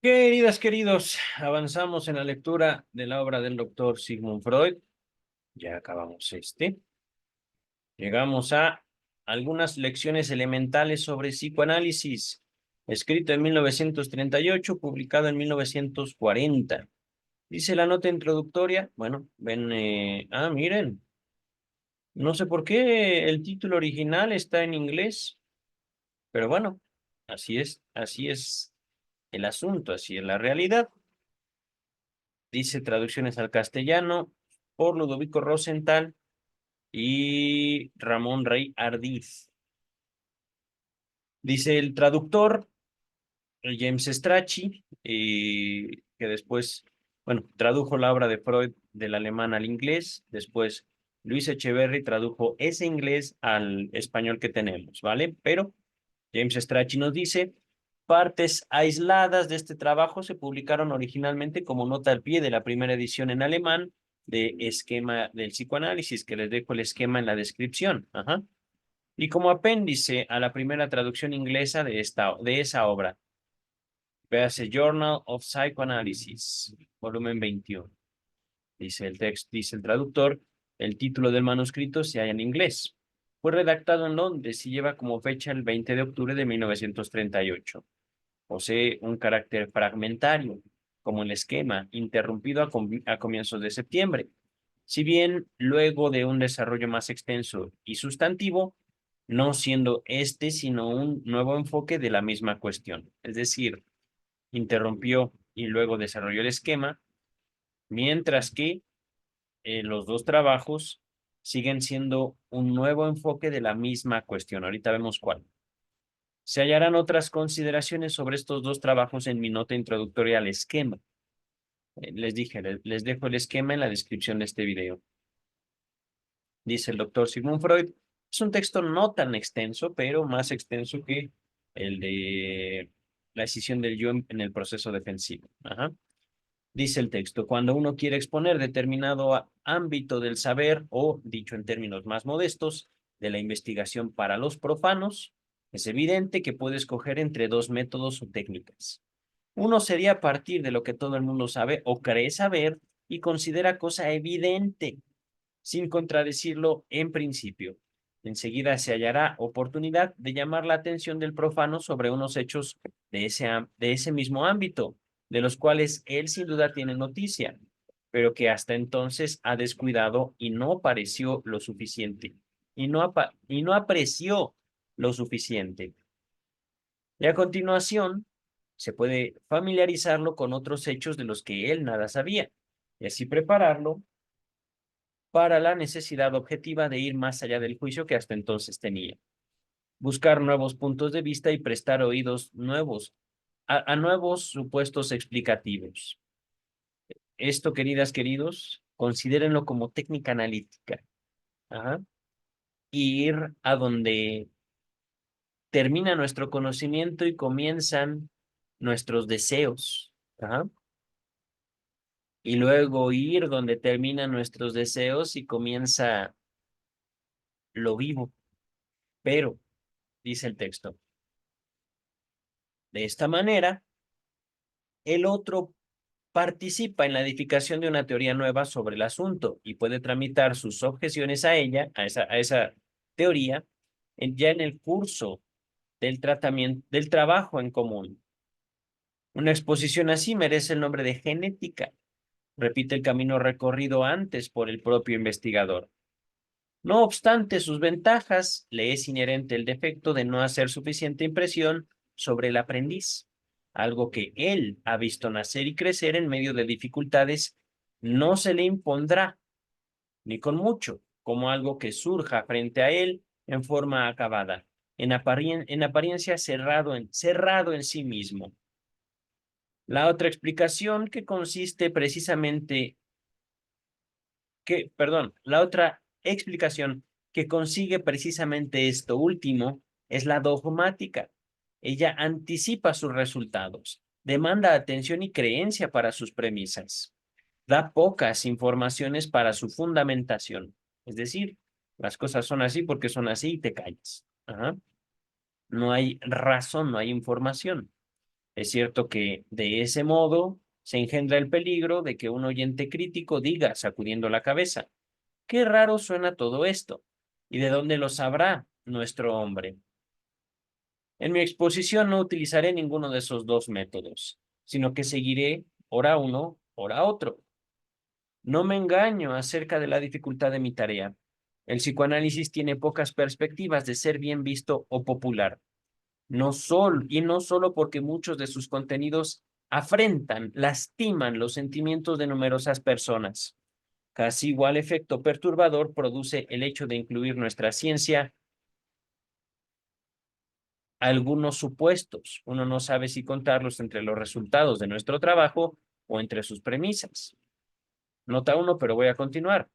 Queridas, queridos, avanzamos en la lectura de la obra del doctor Sigmund Freud. Ya acabamos este. Llegamos a algunas lecciones elementales sobre psicoanálisis, escrito en 1938, publicado en 1940. Dice la nota introductoria, bueno, ven, miren, no sé por qué el título original está en inglés, pero bueno, así es el asunto, así es la realidad. Dice traducciones al castellano por Ludovico Rosenthal y Ramón Rey Ardiz. Dice el traductor James Strachey, que después, bueno, tradujo la obra de Freud del alemán al inglés. Después Luis Echeverry tradujo ese inglés al español que tenemos, ¿vale? Pero James Strachey nos dice: partes aisladas de este trabajo se publicaron originalmente como nota al pie de la primera edición en alemán de Esquema del Psicoanálisis, que les dejo el esquema en la descripción. Ajá. Y como apéndice a la primera traducción inglesa de esa obra. Véase Journal of Psychoanalysis, volumen 21. Dice el traductor, el título del manuscrito se halla en inglés. Fue redactado en Londres y lleva como fecha el 20 de octubre de 1938. Posee un carácter fragmentario, como el esquema, interrumpido a comienzos de septiembre. Si bien luego de un desarrollo más extenso y sustantivo, no siendo este sino un nuevo enfoque de la misma cuestión. Es decir, interrumpió y luego desarrolló el esquema, mientras que los dos trabajos siguen siendo un nuevo enfoque de la misma cuestión. Ahorita vemos cuál. Se hallarán otras consideraciones sobre estos dos trabajos en mi nota introductoria al esquema. Les dije, les dejo el esquema en la descripción de este video. Dice el doctor Sigmund Freud, es un texto no tan extenso, pero más extenso que el de la escisión del yo en el proceso defensivo. Ajá. Dice el texto, cuando uno quiere exponer determinado ámbito del saber o, dicho en términos más modestos, de la investigación para los profanos, es evidente que puede escoger entre dos métodos o técnicas. Uno sería partir de lo que todo el mundo sabe o cree saber y considera cosa evidente, sin contradecirlo en principio. Enseguida se hallará oportunidad de llamar la atención del profano sobre unos hechos de ese mismo ámbito, de los cuales él sin duda tiene noticia, pero que hasta entonces ha descuidado y no pareció lo suficiente, y no apreció lo suficiente. Y a continuación, se puede familiarizarlo con otros hechos de los que él nada sabía, y así prepararlo para la necesidad objetiva de ir más allá del juicio que hasta entonces tenía. Buscar nuevos puntos de vista y prestar oídos nuevos a nuevos supuestos explicativos. Esto, queridas, queridos, considérenlo como técnica analítica. Ajá. Y ir a donde termina nuestro conocimiento y comienzan nuestros deseos. Ajá. Y luego ir donde terminan nuestros deseos y comienza lo vivo. Pero, dice el texto, de esta manera, el otro participa en la edificación de una teoría nueva sobre el asunto y puede tramitar sus objeciones a ella, a esa teoría, ya en el curso del tratamiento, del trabajo en común. Una exposición así merece el nombre de genética. Repite el camino recorrido antes por el propio investigador. No obstante sus ventajas, le es inherente el defecto de no hacer suficiente impresión sobre el aprendiz, algo que él ha visto nacer y crecer en medio de dificultades, no se le impondrá, ni con mucho, como algo que surja frente a él en forma acabada, en apariencia cerrado en sí mismo. La otra explicación que consiste precisamente la otra explicación que consigue precisamente esto último es la dogmática. Ella anticipa sus resultados, demanda atención y creencia para sus premisas, da pocas informaciones para su fundamentación. Es decir, las cosas son así porque son así y te callas. Ajá. No hay razón, no hay información. Es cierto que de ese modo se engendra el peligro de que un oyente crítico diga, sacudiendo la cabeza, qué raro suena todo esto, ¿y de dónde lo sabrá nuestro hombre? En mi exposición no utilizaré ninguno de esos dos métodos, sino que seguiré ora uno, ora otro. No me engaño acerca de la dificultad de mi tarea. El psicoanálisis tiene pocas perspectivas de ser bien visto o popular. No solo porque muchos de sus contenidos afrentan, lastiman los sentimientos de numerosas personas. Casi igual efecto perturbador produce el hecho de incluir nuestra ciencia algunos supuestos. Uno no sabe si contarlos entre los resultados de nuestro trabajo o entre sus premisas. Nota uno, pero voy a continuar.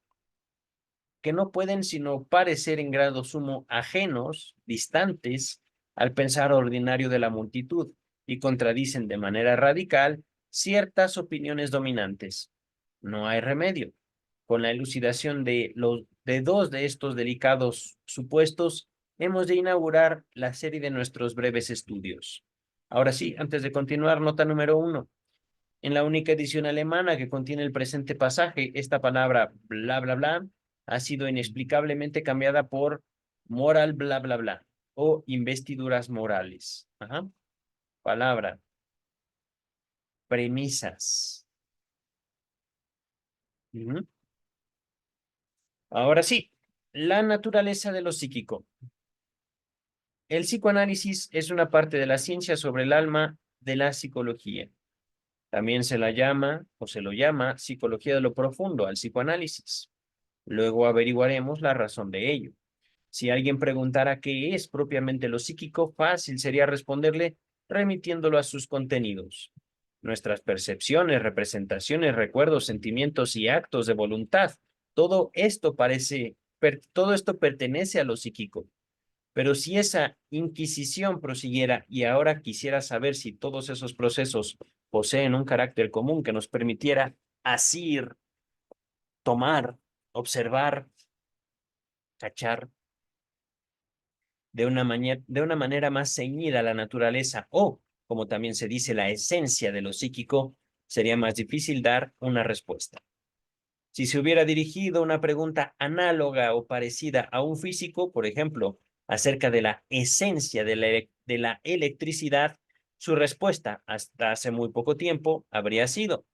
Que no pueden sino parecer en grado sumo ajenos, distantes, al pensar ordinario de la multitud y contradicen de manera radical ciertas opiniones dominantes. No hay remedio. Con la elucidación de dos de estos delicados supuestos, hemos de inaugurar la serie de nuestros breves estudios. Ahora sí, antes de continuar, nota número uno. En la única edición alemana que contiene el presente pasaje, esta palabra bla, bla, bla, ha sido inexplicablemente cambiada por moral, bla, bla, bla, o investiduras morales. Ajá. Palabra, premisas. Ujú. Ahora sí, la naturaleza de lo psíquico. El psicoanálisis es una parte de la ciencia sobre el alma de la psicología. También se la llama, o se lo llama, psicología de lo profundo al psicoanálisis. Luego averiguaremos la razón de ello. Si alguien preguntara qué es propiamente lo psíquico, fácil sería responderle remitiéndolo a sus contenidos. Nuestras percepciones, representaciones, recuerdos, sentimientos y actos de voluntad. Todo esto pertenece a lo psíquico. Pero si esa inquisición prosiguiera y ahora quisiera saber si todos esos procesos poseen un carácter común que nos permitiera asir, tomar, observar, cachar de una manera más ceñida a la naturaleza o, como también se dice, la esencia de lo psíquico, sería más difícil dar una respuesta. Si se hubiera dirigido una pregunta análoga o parecida a un físico, por ejemplo, acerca de la esencia de la electricidad, su respuesta hasta hace muy poco tiempo habría sido,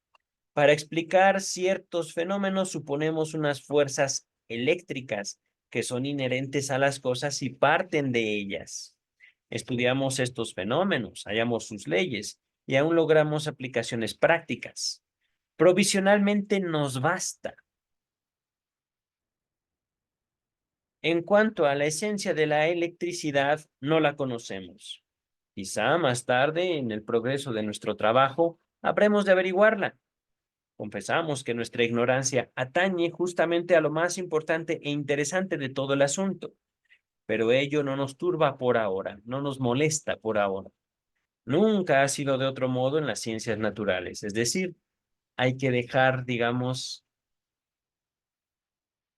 para explicar ciertos fenómenos suponemos unas fuerzas eléctricas que son inherentes a las cosas y parten de ellas. Estudiamos estos fenómenos, hallamos sus leyes y aún logramos aplicaciones prácticas. Provisionalmente nos basta. En cuanto a la esencia de la electricidad, no la conocemos. Quizá más tarde, en el progreso de nuestro trabajo, habremos de averiguarla. Confesamos que nuestra ignorancia atañe justamente a lo más importante e interesante de todo el asunto, pero ello no nos turba por ahora, no nos molesta por ahora. Nunca ha sido de otro modo en las ciencias naturales, es decir, hay que dejar, digamos,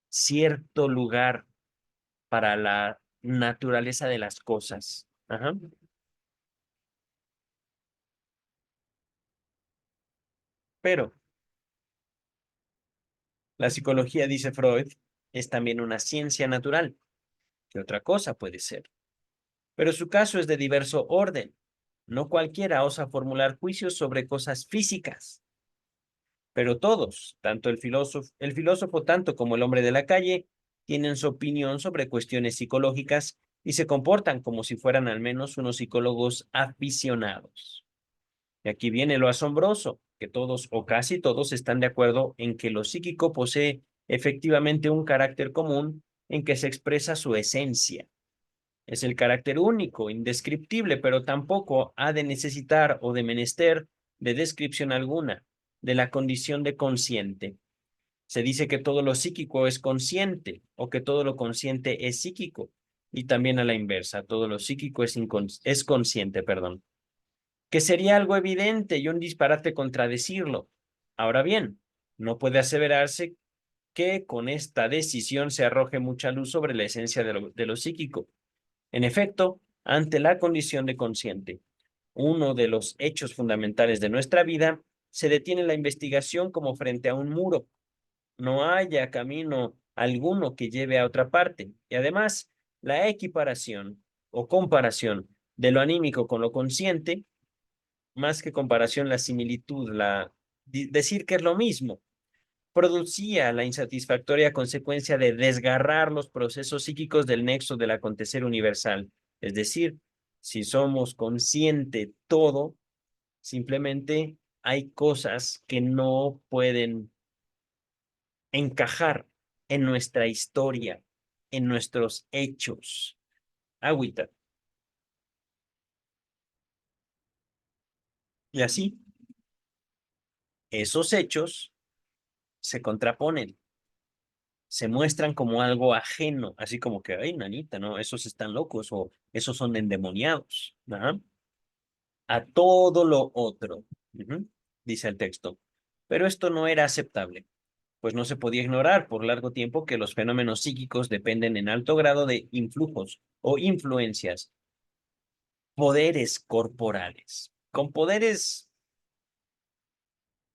cierto lugar para la naturaleza de las cosas. Ajá. Pero la psicología, dice Freud, es también una ciencia natural. ¿Qué otra cosa puede ser? Pero su caso es de diverso orden. No cualquiera osa formular juicios sobre cosas físicas, pero todos, tanto el filósofo tanto como el hombre de la calle, tienen su opinión sobre cuestiones psicológicas y se comportan como si fueran al menos unos psicólogos aficionados. Y aquí viene lo asombroso, que todos o casi todos están de acuerdo en que lo psíquico posee efectivamente un carácter común en que se expresa su esencia. Es el carácter único, indescriptible, pero tampoco ha de necesitar o de menester de descripción alguna de la condición de consciente. Se dice que todo lo psíquico es consciente o que todo lo consciente es psíquico y también a la inversa, todo lo psíquico es consciente, perdón. Que sería algo evidente y un disparate contradecirlo. Ahora bien, no puede aseverarse que con esta decisión se arroje mucha luz sobre la esencia de lo psíquico. En efecto, ante la condición de consciente, uno de los hechos fundamentales de nuestra vida, se detiene la investigación como frente a un muro. No haya camino alguno que lleve a otra parte. Y además, la equiparación o comparación de lo anímico con lo consciente, más que comparación, la similitud, decir que es lo mismo, producía la insatisfactoria consecuencia de desgarrar los procesos psíquicos del nexo del acontecer universal. Es decir, si somos consciente todo, simplemente hay cosas que no pueden encajar en nuestra historia, en nuestros hechos. Agüita. Y así, esos hechos se contraponen, se muestran como algo ajeno, así como que, ay, nanita, ¿no? Esos están locos o esos son endemoniados, ¿no? A todo lo otro, dice el texto. Pero esto no era aceptable, pues no se podía ignorar por largo tiempo que los fenómenos psíquicos dependen en alto grado de influjos o influencias, poderes corporales. Con poderes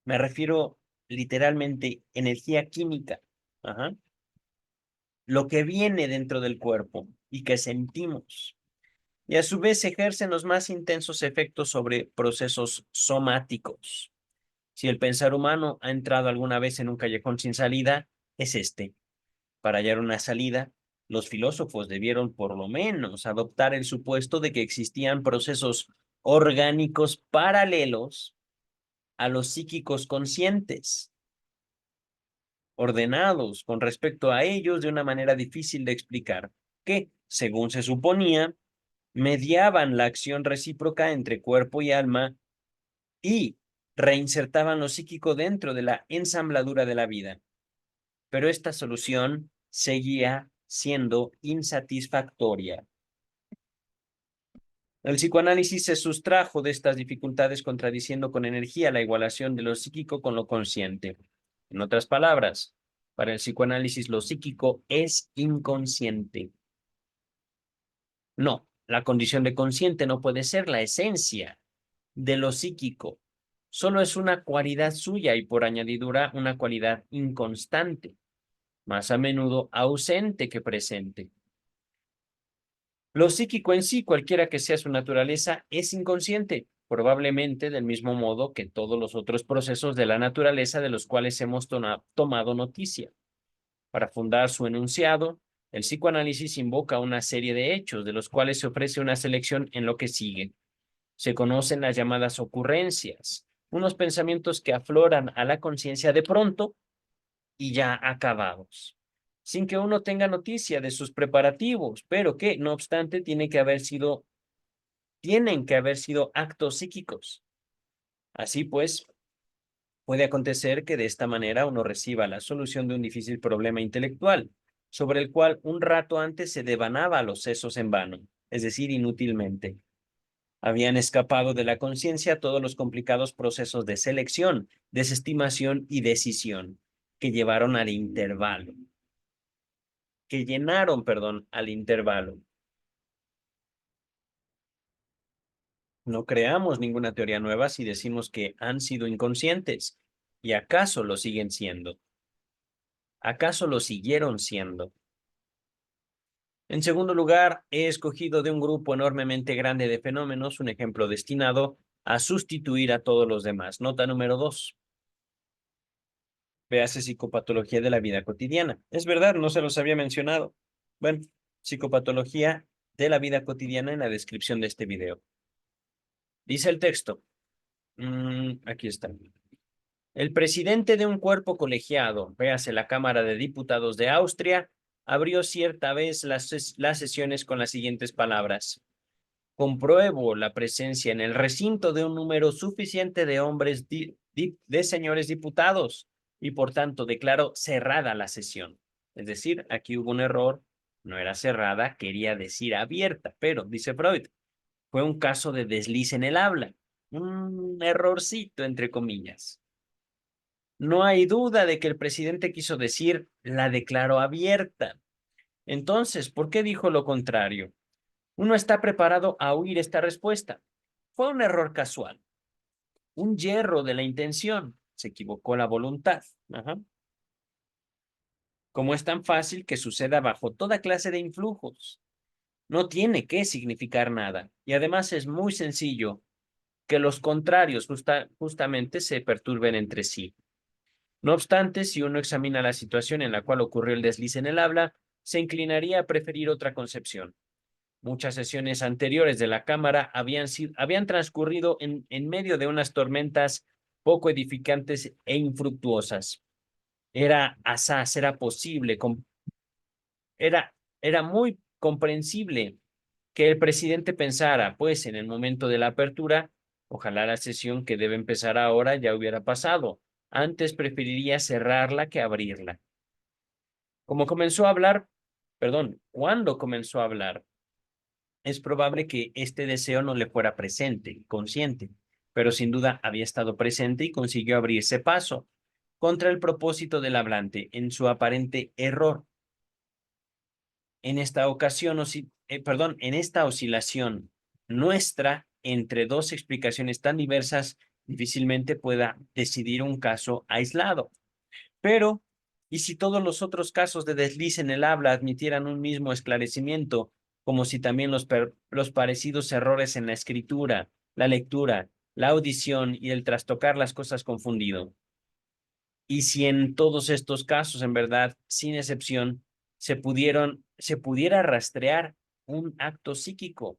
me refiero literalmente energía química, ajá, lo que viene dentro del cuerpo y que sentimos. Y a su vez ejercen los más intensos efectos sobre procesos somáticos. Si el pensar humano ha entrado alguna vez en un callejón sin salida, es este. Para hallar una salida, los filósofos debieron por lo menos adoptar el supuesto de que existían procesos orgánicos paralelos a los psíquicos conscientes, ordenados con respecto a ellos de una manera difícil de explicar, que, según se suponía, mediaban la acción recíproca entre cuerpo y alma y reinsertaban lo psíquico dentro de la ensambladura de la vida. Pero esta solución seguía siendo insatisfactoria. El psicoanálisis se sustrajo de estas dificultades contradiciendo con energía la igualación de lo psíquico con lo consciente. En otras palabras, para el psicoanálisis lo psíquico es inconsciente. No, la condición de consciente no puede ser la esencia de lo psíquico. Solo es una cualidad suya y por añadidura una cualidad inconstante, más a menudo ausente que presente. Lo psíquico en sí, cualquiera que sea su naturaleza, es inconsciente, probablemente del mismo modo que todos los otros procesos de la naturaleza de los cuales hemos tomado noticia. Para fundar su enunciado, el psicoanálisis invoca una serie de hechos, de los cuales se ofrece una selección en lo que sigue. Se conocen las llamadas ocurrencias, unos pensamientos que afloran a la conciencia de pronto y ya acabados, sin que uno tenga noticia de sus preparativos, pero que, no obstante, tienen que haber sido actos psíquicos. Así pues, puede acontecer que de esta manera uno reciba la solución de un difícil problema intelectual, sobre el cual un rato antes se devanaba a los sesos en vano, es decir, inútilmente. Habían escapado de la conciencia todos los complicados procesos de selección, desestimación y decisión que llevaron al intervalo, que llenaron, perdón, al intervalo. No creamos ninguna teoría nueva si decimos que han sido inconscientes. ¿Y acaso lo siguen siendo? ¿Acaso lo siguieron siendo? En segundo lugar, he escogido de un grupo enormemente grande de fenómenos un ejemplo destinado a sustituir a todos los demás. Nota número 2. Véase psicopatología de la vida cotidiana. Es verdad, no se los había mencionado. Bueno, psicopatología de la vida cotidiana en la descripción de este video. Dice el texto. Aquí está. El presidente de un cuerpo colegiado, véase la Cámara de Diputados de Austria, abrió cierta vez las sesiones con las siguientes palabras. Compruebo la presencia en el recinto de un número suficiente de hombres de señores diputados y por tanto declaro cerrada la sesión. Es decir, aquí hubo un error, no era cerrada, quería decir abierta, pero, dice Freud, fue un caso de desliz en el habla, un errorcito entre comillas. No hay duda de que el presidente quiso decir la declaro abierta. Entonces, ¿por qué dijo lo contrario? Uno está preparado a oír esta respuesta. fue un error casual, un yerro de la intención, se equivocó la voluntad. Ajá. Como es tan fácil que suceda bajo toda clase de influjos. No tiene que significar nada. Y además es muy sencillo que los contrarios justamente se perturben entre sí. No obstante, si uno examina la situación en la cual ocurrió el desliz en el habla, se inclinaría a preferir otra concepción. Muchas sesiones anteriores de la Cámara habían transcurrido en medio de unas tormentas poco edificantes e infructuosas. Era asaz, era posible, era, era muy comprensible que el presidente pensara, pues, en el momento de la apertura, ojalá la sesión que debe empezar ahora ya hubiera pasado. Antes preferiría cerrarla que abrirla. Como comenzó a hablar, perdón, cuando comenzó a hablar, es probable que este deseo no le fuera presente, consciente, pero sin duda había estado presente y consiguió abrirse paso contra el propósito del hablante en su aparente error. En esta ocasión, en esta oscilación nuestra entre dos explicaciones tan diversas, difícilmente pueda decidir un caso aislado. Pero, ¿y si todos los otros casos de desliz en el habla admitieran un mismo esclarecimiento, como si también los parecidos errores en la escritura, la lectura, la audición y el trastocar las cosas confundido? Y si en todos estos casos, en verdad, sin excepción, se pudiera rastrear un acto psíquico,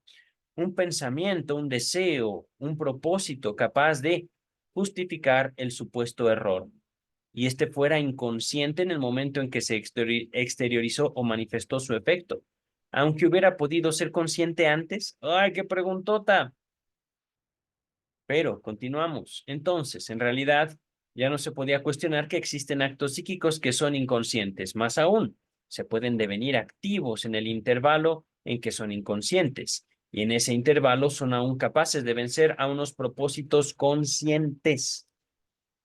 un pensamiento, un deseo, un propósito capaz de justificar el supuesto error, y este fuera inconsciente en el momento en que se exteriorizó o manifestó su efecto, aunque hubiera podido ser consciente antes. ¡Ay, qué preguntota! Pero continuamos. Entonces, en realidad, ya no se podía cuestionar que existen actos psíquicos que son inconscientes. Más aún, se pueden devenir activos en el intervalo en que son inconscientes. Y en ese intervalo son aún capaces de vencer a unos propósitos conscientes.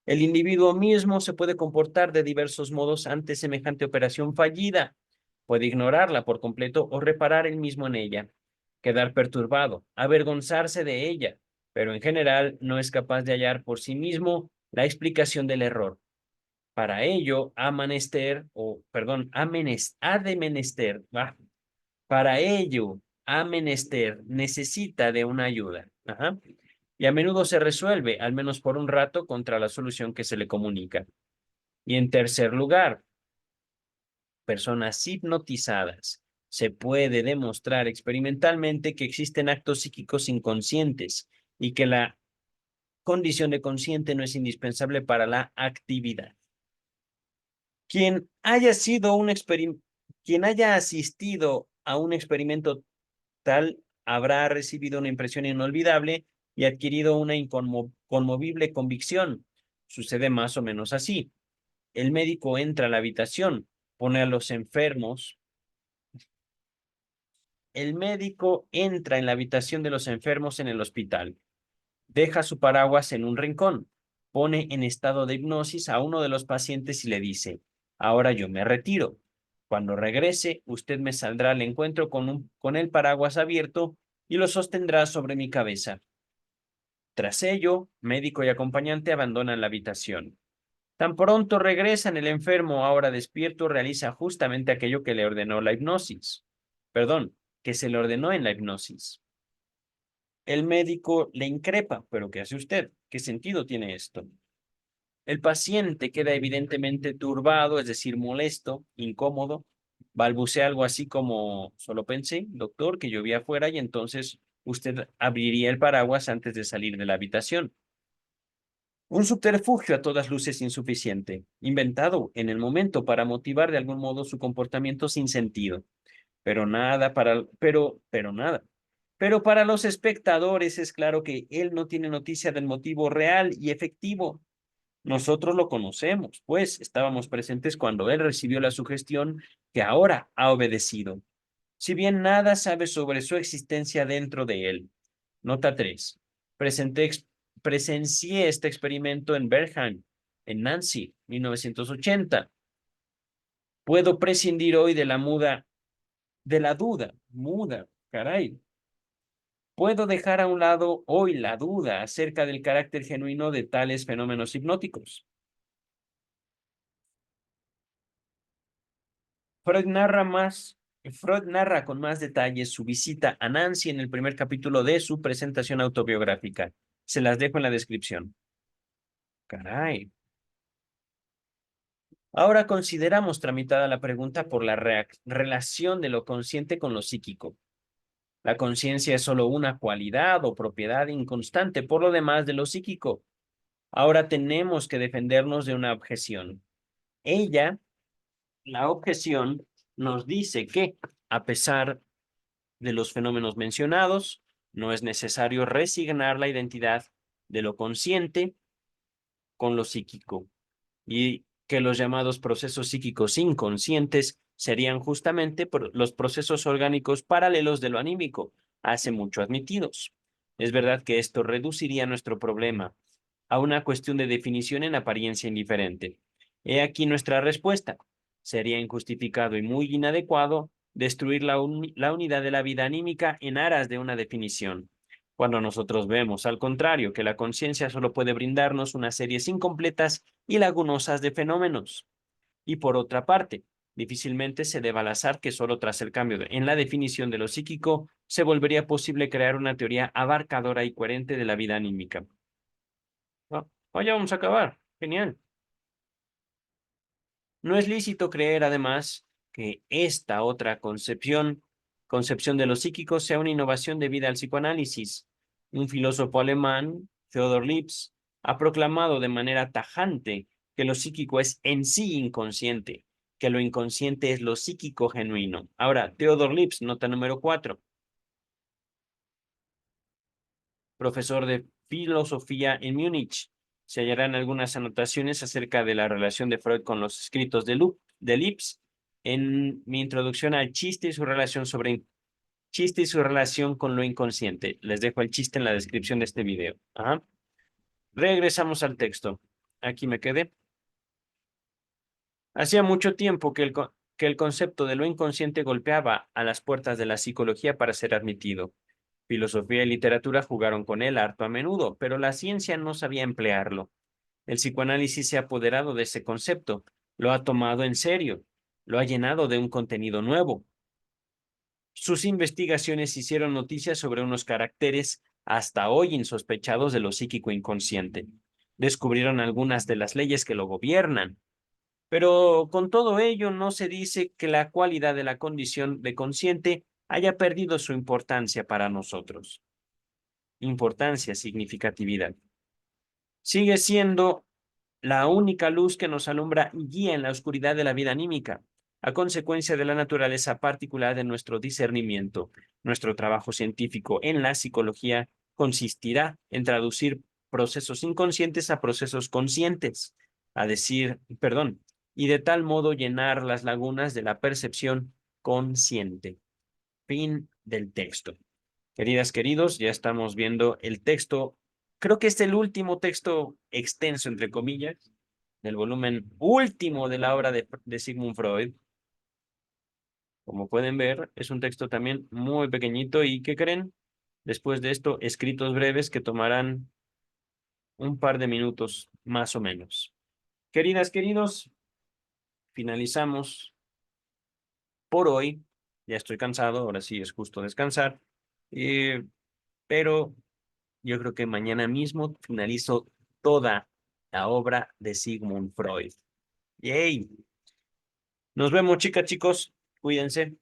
El individuo mismo se puede comportar de diversos modos ante semejante operación fallida. Puede ignorarla por completo o reparar él mismo en ella, quedar perturbado, avergonzarse de ella, pero en general no es capaz de hallar por sí mismo la explicación del error. Para ello, para ello, ha menester, necesita de una ayuda. Ajá. Y a menudo se resuelve, al menos por un rato, contra la solución que se le comunica. Y en tercer lugar, personas hipnotizadas. Se puede demostrar experimentalmente que existen actos psíquicos inconscientes y que la condición de consciente no es indispensable para la actividad. Quien haya sido quien haya asistido a un experimento tal habrá recibido una impresión inolvidable y adquirido una inconmovible convicción. Sucede más o menos así. El médico entra a la habitación, pone a los enfermos. El médico entra en la habitación de los enfermos en el hospital. Deja su paraguas en un rincón. Pone en estado de hipnosis a uno de los pacientes y le dice, ahora yo me retiro. Cuando regrese, usted me saldrá al encuentro con el paraguas abierto y lo sostendrá sobre mi cabeza. Tras ello, médico y acompañante abandonan la habitación. Tan pronto regresan, el enfermo, ahora despierto, realiza justamente aquello que le ordenó la hipnosis. Perdón, que se le ordenó en la hipnosis. El médico le increpa, pero ¿qué hace usted? ¿Qué sentido tiene esto? El paciente queda evidentemente turbado, es decir, molesto, incómodo, balbucea algo así como, solo pensé, doctor, que llovía afuera y entonces usted abriría el paraguas antes de salir de la habitación. Un subterfugio a todas luces insuficiente, inventado en el momento para motivar de algún modo su comportamiento sin sentido. Pero nada. Pero para los espectadores es claro que él no tiene noticia del motivo real y efectivo. Nosotros lo conocemos, pues estábamos presentes cuando él recibió la sugestión que ahora ha obedecido. Si bien nada sabe sobre su existencia dentro de él. Nota 3. Presencié este experimento en Bergheim, en Nancy, 1980. Puedo prescindir hoy de la duda, caray, Puedo dejar a un lado hoy la duda acerca del carácter genuino de tales fenómenos hipnóticos. Freud narra más, Freud narra con más detalles su visita a Nancy en el primer capítulo de su presentación autobiográfica. Se las dejo en la descripción. Caray. Ahora consideramos tramitada la pregunta por la relación de lo consciente con lo psíquico. La conciencia es solo una cualidad o propiedad inconstante por lo demás de lo psíquico. Ahora tenemos que defendernos de una objeción. La objeción, nos dice que, a pesar de los fenómenos mencionados, no es necesario resignar la identidad de lo consciente con lo psíquico, y que los llamados procesos psíquicos inconscientes serían justamente los procesos orgánicos paralelos de lo anímico, hace mucho admitidos. Es verdad que esto reduciría nuestro problema a una cuestión de definición en apariencia indiferente. He aquí nuestra respuesta. Sería injustificado y muy inadecuado destruir la unidad de la vida anímica en aras de una definición. Cuando nosotros vemos, al contrario, que la conciencia solo puede brindarnos una serie incompletas y lagunosas de fenómenos. Y por otra parte, difícilmente se deba al azar que solo tras el cambio en la definición de lo psíquico se volvería posible crear una teoría abarcadora y coherente de la vida anímica. Ya vamos a acabar. Genial. No es lícito creer, además, que esta otra concepción de lo psíquico, sea una innovación debida al psicoanálisis. Un filósofo alemán, Theodor Lipps, ha proclamado de manera tajante que lo psíquico es en sí inconsciente, que lo inconsciente es lo psíquico genuino. Ahora, Theodor Lipps, nota número 4, profesor de filosofía en Múnich. Se hallarán algunas anotaciones acerca de la relación de Freud con los escritos de Lipps en mi introducción al chiste y su relación con lo inconsciente. Les dejo el chiste en la descripción de este video. Ajá. Regresamos al texto. Aquí me quedé. Hacía mucho tiempo que el concepto de lo inconsciente golpeaba a las puertas de la psicología para ser admitido. Filosofía y literatura jugaron con él harto a menudo, pero la ciencia no sabía emplearlo. El psicoanálisis se ha apoderado de ese concepto, lo ha tomado en serio, lo ha llenado de un contenido nuevo. Sus investigaciones hicieron noticias sobre unos caracteres hasta hoy insospechados de lo psíquico inconsciente. Descubrieron algunas de las leyes que lo gobiernan, pero con todo ello no se dice que la cualidad de la condición de consciente haya perdido su importancia para nosotros. Importancia, significatividad. Sigue siendo la única luz que nos alumbra y guía en la oscuridad de la vida anímica, a consecuencia de la naturaleza particular de nuestro discernimiento. Nuestro trabajo científico en la psicología consistirá en traducir procesos inconscientes a procesos conscientes, y de tal modo llenar las lagunas de la percepción consciente. Fin del texto. Queridas, queridos, ya estamos viendo el texto. Creo que es el último texto extenso, entre comillas, del volumen último de la obra de Sigmund Freud. Como pueden ver, es un texto también muy pequeñito y ¿qué creen? Después de esto, escritos breves que tomarán un par de minutos más o menos. Queridas, queridos, finalizamos por hoy. Ya estoy cansado, ahora sí es justo descansar. Pero yo creo que mañana mismo finalizo toda la obra de Sigmund Freud. ¡Yay! Nos vemos, chicas, chicos. Cuídense.